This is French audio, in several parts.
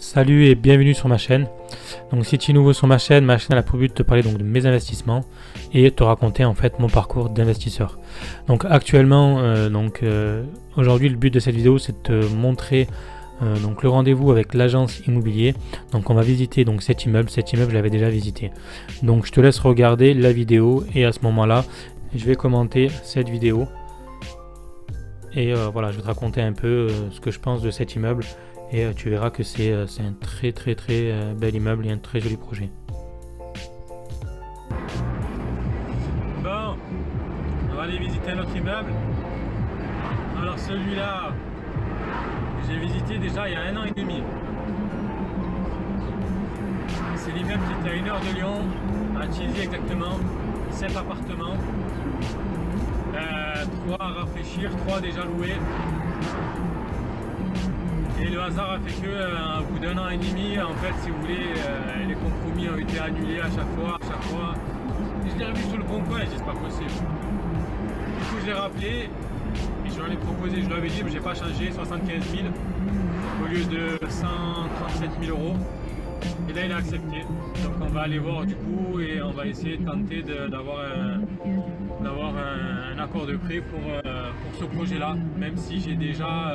Salut et bienvenue sur ma chaîne. Donc si tu es nouveau sur ma chaîne a pour but de te parler donc de mes investissements et te raconter en fait mon parcours d'investisseur. Donc actuellement, aujourd'hui le but de cette vidéo c'est de te montrer donc le rendez-vous avec l'agence immobilier. Donc on va visiter donc cet immeuble je l'avais déjà visité. Donc je te laisse regarder la vidéo et à ce moment-là je vais commenter cette vidéo. Et voilà, je vais te raconter un peu ce que je pense de cet immeuble. Et tu verras que c'est un très bel immeuble et un très joli projet. Bon, on va aller visiter un autre immeuble. Alors celui-là, j'ai visité déjà il y a 1 an et demi. C'est l'immeuble qui était à 1 heure de Lyon, à Thiésy exactement, 7 appartements. 3 à rafraîchir, 3 déjà loués. Et le hasard a fait que, au bout d'1 an et demi, en fait, si vous voulez, les compromis ont été annulés à chaque fois. Je l'ai revu sur le bon coin et j'ai dit c'est pas possible. Du coup, je l'ai rappelé et je lui ai proposé, je lui avais dit, mais j'ai pas changé, 75 000 au lieu de 137 000 euros. Et là, il a accepté. Donc, on va aller voir du coup et on va essayer de tenter d'avoir un accord de prix pour ce projet-là, même si j'ai déjà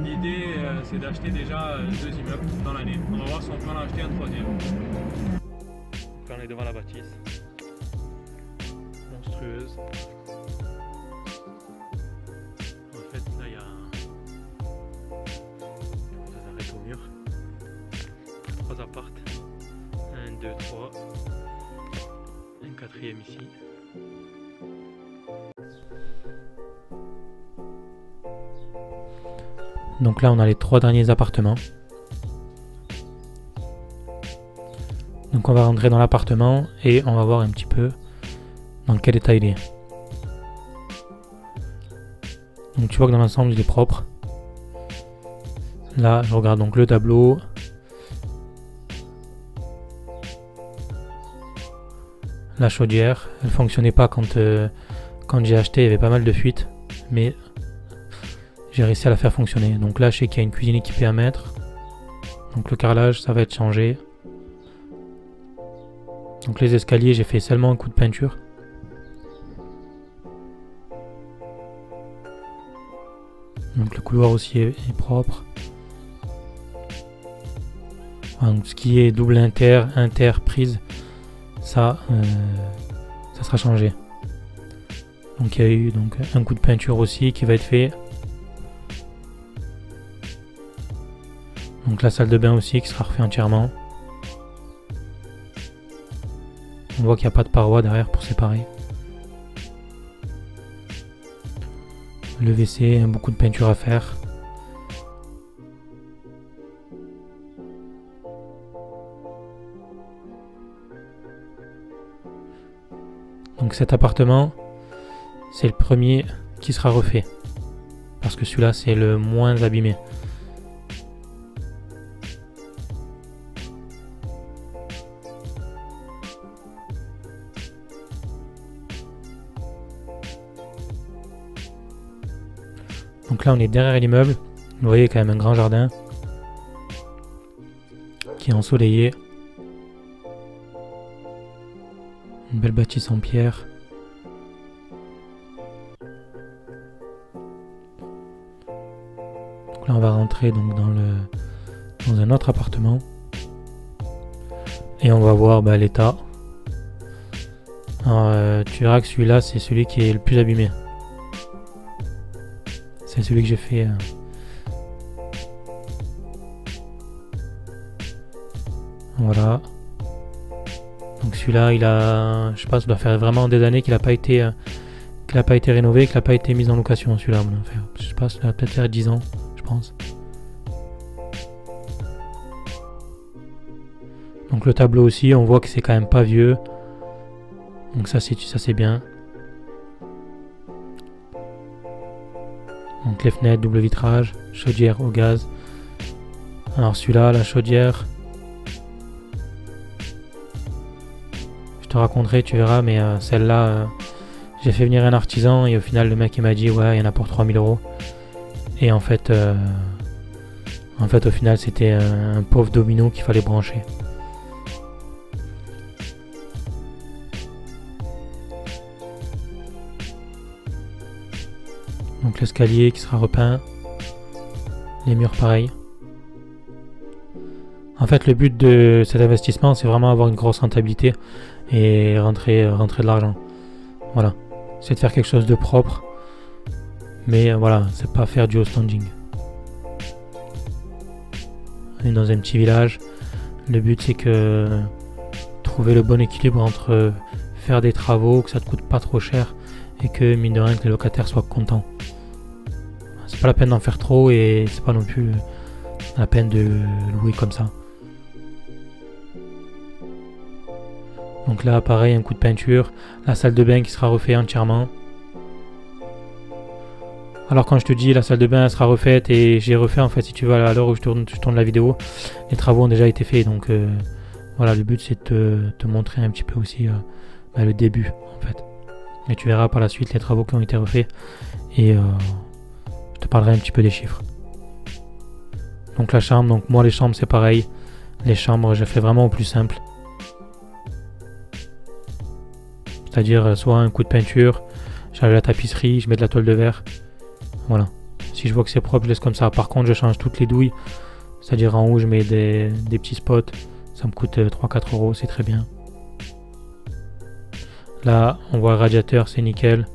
l'idée, c'est d'acheter déjà 2 immeubles dans l'année. On va voir si on peut en acheter un 3e. Là, on est devant la bâtisse monstrueuse. En fait, là, il y a ça s'arrête au mur. 3 apparts, 1, 2, 3, un 4e ici. Donc là on a les 3 derniers appartements. Donc on va rentrer dans l'appartement et on va voir un petit peu dans quel état il est. Donc tu vois que dans l'ensemble il est propre. Là je regarde donc le tableau. La chaudière, elle fonctionnait pas quand j'ai acheté, il y avait pas mal de fuites, mais j'ai réussi à la faire fonctionner. Donc là je sais qu'il y a une cuisine équipée à mettre. Donc le carrelage ça va être changé. Donc les escaliers j'ai fait seulement un coup de peinture. Donc le couloir aussi est propre. Voilà, donc ce qui est double inter prise, ça sera changé. Donc il y a eu donc un coup de peinture aussi qui va être fait. Donc la salle de bain aussi qui sera refait entièrement. On voit qu'il n'y a pas de paroi derrière pour séparer. Le WC, beaucoup de peinture à faire. Donc cet appartement, c'est le premier qui sera refait. Parce que celui-là, c'est le moins abîmé. Donc là, on est derrière l'immeuble. Vous voyez quand même un grand jardin qui est ensoleillé. Une belle bâtisse en pierre. Donc là on va rentrer donc dans un autre appartement. Et on va voir l'état. Alors tu verras que celui-là c'est celui qui est le plus abîmé. C'est celui que j'ai fait. Voilà. Donc celui-là, il a, je sais pas, ça doit faire vraiment des années qu'il n'a pas été rénové, qu'il n'a pas été mis en location. Celui-là, je sais pas, ça doit peut-être faire 10 ans, je pense. Donc le tableau aussi, on voit que c'est quand même pas vieux. Donc ça c'est bien. Donc les fenêtres, double vitrage, chaudière au gaz. Alors celui-là, la chaudière. Je te raconterai, tu verras, mais celle-là, j'ai fait venir un artisan et au final le mec il m'a dit ouais, il y en a pour 3 000 euros. Et en fait, En fait, au final, c'était un pauvre domino qu'il fallait brancher. Donc l'escalier qui sera repeint. Les murs pareil. En fait, le but de cet investissement, c'est vraiment avoir une grosse rentabilité et rentrer de l'argent. Voilà. C'est de faire quelque chose de propre. Mais voilà, c'est pas faire du standing. On est dans un petit village. Le but, c'est que trouver le bon équilibre entre faire des travaux, que ça te coûte pas trop cher et que, mine de rien, que les locataires soient contents. C'est pas la peine d'en faire trop et c'est pas non plus la peine de louer comme ça. Donc là, pareil, un coup de peinture. La salle de bain qui sera refaite entièrement. Alors quand je te dis la salle de bain elle sera refaite et j'ai refait en fait, si tu veux, à l'heure où je tourne la vidéo, les travaux ont déjà été faits. Donc voilà, le but c'est de te montrer un petit peu aussi le début en fait. Et tu verras par la suite les travaux qui ont été refaits et je te parlerai un petit peu des chiffres. Donc la chambre, donc moi les chambres c'est pareil. Les chambres je fais vraiment au plus simple. C'est-à-dire soit un coup de peinture, j'enlève la tapisserie, je mets de la toile de verre. Voilà. Si je vois que c'est propre, je laisse comme ça. Par contre, je change toutes les douilles. C'est-à-dire en haut, je mets des petits spots. Ça me coûte 3-4 euros, c'est très bien. Là, on voit le radiateur, c'est nickel.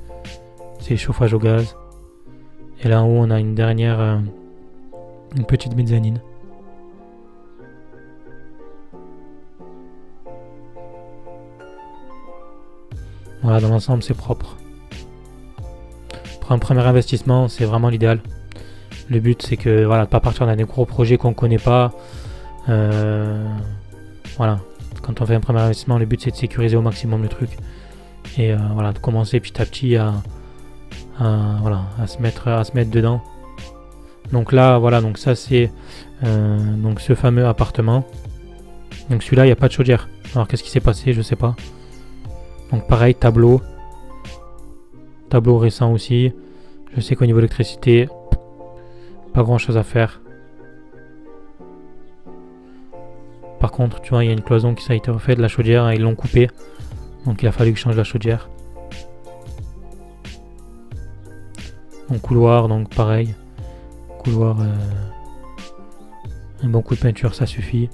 C'est chauffage au gaz. Et là en haut, on a une dernière, une petite mezzanine. Voilà, dans l'ensemble, c'est propre. Pour un premier investissement, c'est vraiment l'idéal. Le but, c'est que voilà, de pas partir dans des gros projets qu'on connaît pas. Voilà, quand on fait un premier investissement, le but c'est de sécuriser au maximum le truc et voilà, de commencer petit à petit à se mettre dedans. Donc là, voilà, donc ça c'est donc ce fameux appartement. Donc celui-là, il n'y a pas de chaudière. Alors qu'est-ce qui s'est passé, je sais pas. Donc pareil, tableau récent aussi. Je sais qu'au niveau électricité, pas grand chose à faire. Par contre, tu vois, il y a une cloison qui a été refaite de la chaudière, ils l'ont coupée. Donc il a fallu que je change la chaudière. Donc couloir, donc pareil. Couloir, un bon coup de peinture, ça suffit.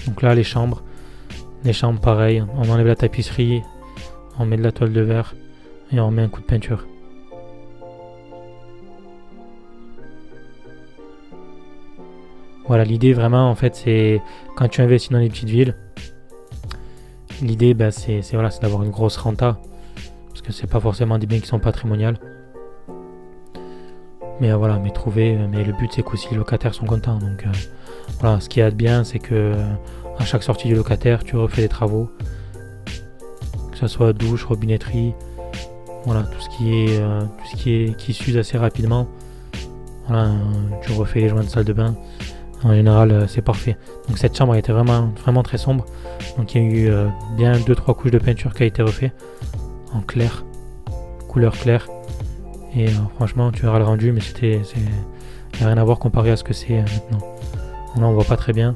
Donc là, les chambres. Les chambres, pareil. On enlève la tapisserie, on met de la toile de verre et on met un coup de peinture. Voilà, l'idée vraiment, en fait, c'est quand tu investis dans les petites villes, l'idée, bah, c'est voilà, c'est d'avoir une grosse renta. Parce que c'est pas forcément des biens qui sont patrimoniaux. Mais voilà, mais le but c'est qu'aussi les locataires sont contents. Donc voilà, ce qui est bien, c'est que à chaque sortie du locataire, tu refais des travaux. Que ce soit douche, robinetterie, voilà, tout ce qui s'use assez rapidement. Voilà, tu refais les joints de salle de bain. En général, c'est parfait. Donc cette chambre a été vraiment très sombre. Donc il y a eu bien 2-3 couches de peinture qui a été refait en clair, couleur claire. Et franchement, tu verras le rendu, mais il n'y a rien à voir comparé à ce que c'est maintenant. Là, on voit pas très bien.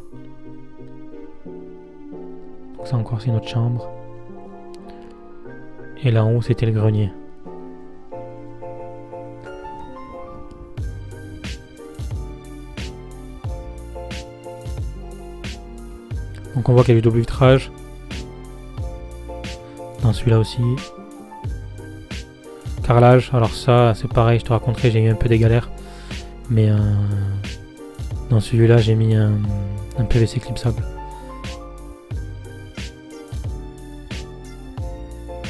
Donc ça encore, c'est une autre chambre. Et là en haut, c'était le grenier. Donc on voit qu'il y a du double vitrage. Dans celui-là aussi. Carrelage, alors ça c'est pareil, je te raconterai, j'ai eu un peu des galères. Mais dans celui-là, j'ai mis un PVC clipsable.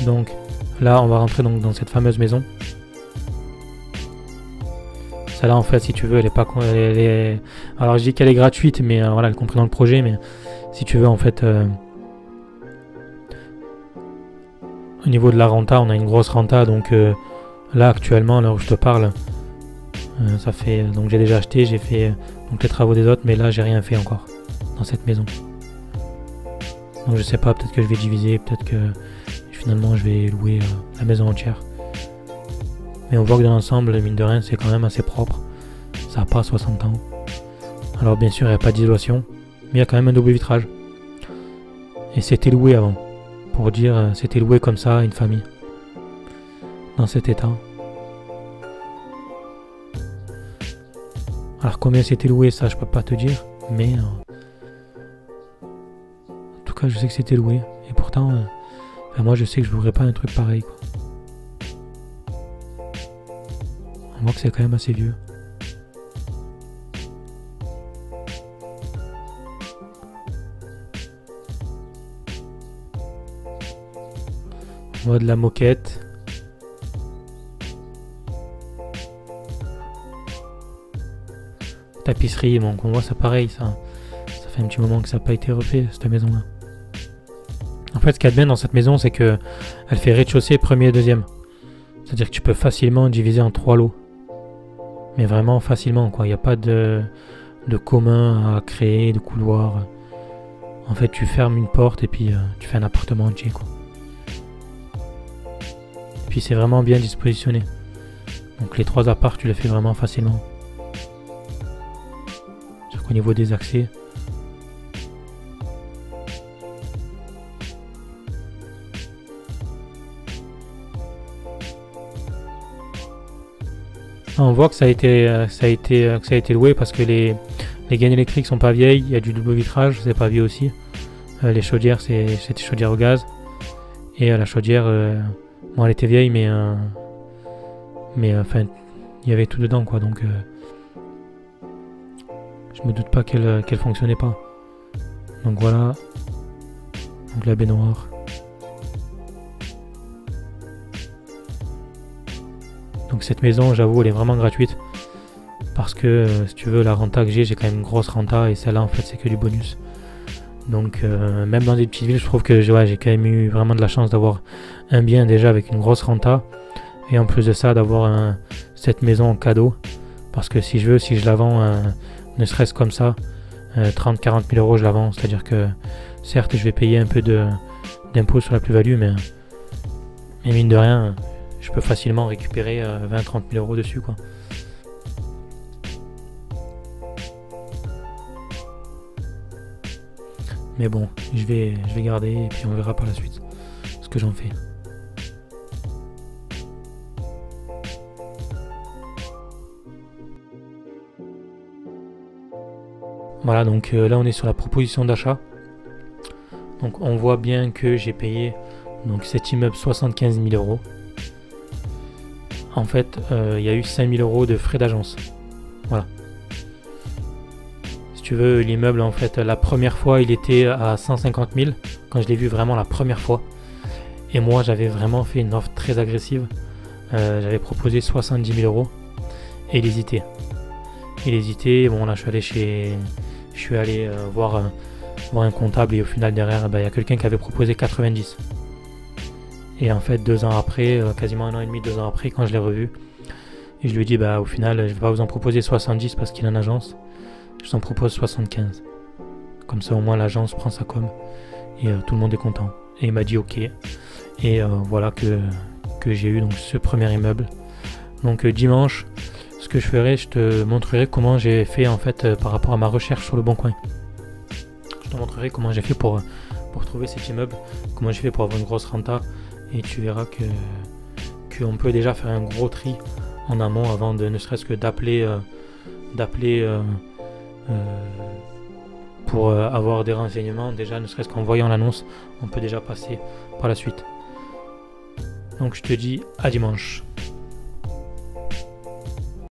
Donc là, on va rentrer donc dans cette fameuse maison. Celle-là, en fait, si tu veux, elle est pas... Alors je dis qu'elle est gratuite, mais voilà, elle est comprise dans le projet, mais si tu veux, en fait... au niveau de la renta, on a une grosse renta, donc là, actuellement, là où je te parle, ça fait... Donc j'ai déjà acheté, j'ai fait donc les travaux des autres, mais là, j'ai rien fait encore dans cette maison. Donc je sais pas, peut-être que je vais diviser, peut-être que finalement, je vais louer la maison entière. Mais on voit que dans l'ensemble, mine de rien, c'est quand même assez propre. Ça n'a pas 60 ans. Alors bien sûr, il n'y a pas d'isolation, mais il y a quand même un double vitrage. Et c'était loué avant. Pour dire, c'était loué comme ça à une famille. Dans cet état. Alors combien c'était loué, ça je peux pas te dire. Mais en tout cas, je sais que c'était loué. Et pourtant, moi je sais que je louerais pas un truc pareil, quoi. On voit que c'est quand même assez vieux. On voit de la moquette. Tapisserie, donc on voit ça pareil, ça fait un petit moment que ça n'a pas été refait, cette maison-là. En fait, ce qu'il y a de bien dans cette maison, c'est que elle fait rez-de-chaussée, premier et deuxième. C'est-à-dire que tu peux facilement diviser en 3 lots. Mais vraiment facilement, quoi. Il n'y a pas de commun à créer, de couloir. En fait, tu fermes une porte et puis tu fais un appartement entier, quoi. Et puis c'est vraiment bien dispositionné. Donc les 3 apparts, tu les fais vraiment facilement. C'est-à-dire qu'au niveau des accès, on voit que ça a été loué parce que les gaines électriques sont pas vieilles, il y a du double vitrage, c'est pas vieux aussi. Les chaudières, c'était chaudière au gaz. Et la chaudière, bon, elle était vieille, mais enfin, il y avait tout dedans, quoi. Donc, je me doute pas qu'elle fonctionnait pas. Donc voilà. Donc la baignoire. Donc cette maison, j'avoue, elle est vraiment gratuite. Parce que, si tu veux, la renta que j'ai quand même une grosse renta. Et celle-là, en fait, c'est que du bonus. Donc, même dans des petites villes, je trouve que j'ai quand même eu vraiment de la chance d'avoir un bien déjà avec une grosse renta. Et en plus de ça, d'avoir cette maison en cadeau. Parce que si je la vends, ne serait-ce comme ça, 30-40 000 euros, je la vends. C'est-à-dire que, certes, je vais payer un peu d'impôt sur la plus-value, mais mine de rien, je peux facilement récupérer 20-30 000 euros dessus, quoi. Mais bon, je vais garder et puis on verra par la suite ce que j'en fais. Voilà, donc là on est sur la proposition d'achat. Donc on voit bien que j'ai payé donc cet immeuble 75 000 euros. En fait, il y a eu 5 000 euros de frais d'agence. Voilà. Si tu veux, l'immeuble, en fait, la première fois, il était à 150 000 quand je l'ai vu vraiment la première fois. Et moi, j'avais vraiment fait une offre très agressive. J'avais proposé 70 000 euros et il hésitait. Bon, là, je suis allé voir un comptable et au final, derrière, il y a quelqu'un qui avait proposé 90. Et en fait, 2 ans après, quasiment 1 an et demi, 2 ans après, quand je l'ai revu, et je lui ai dit, au final, je vais pas vous en proposer 70 parce qu'il est en agence, je vous en propose 75. Comme ça, au moins, l'agence prend sa com et tout le monde est content. Et il m'a dit ok. Et voilà que j'ai eu donc ce premier immeuble. Donc dimanche, ce que je ferai, je te montrerai comment j'ai fait en fait par rapport à ma recherche sur le Bon Coin. Je te montrerai comment j'ai fait pour trouver cet immeuble, comment j'ai fait pour avoir une grosse renta. Et tu verras qu'on peut déjà faire un gros tri en amont avant de ne serait-ce que d'appeler pour avoir des renseignements. Déjà, ne serait-ce qu'en voyant l'annonce, on peut déjà passer par la suite. Donc je te dis à dimanche.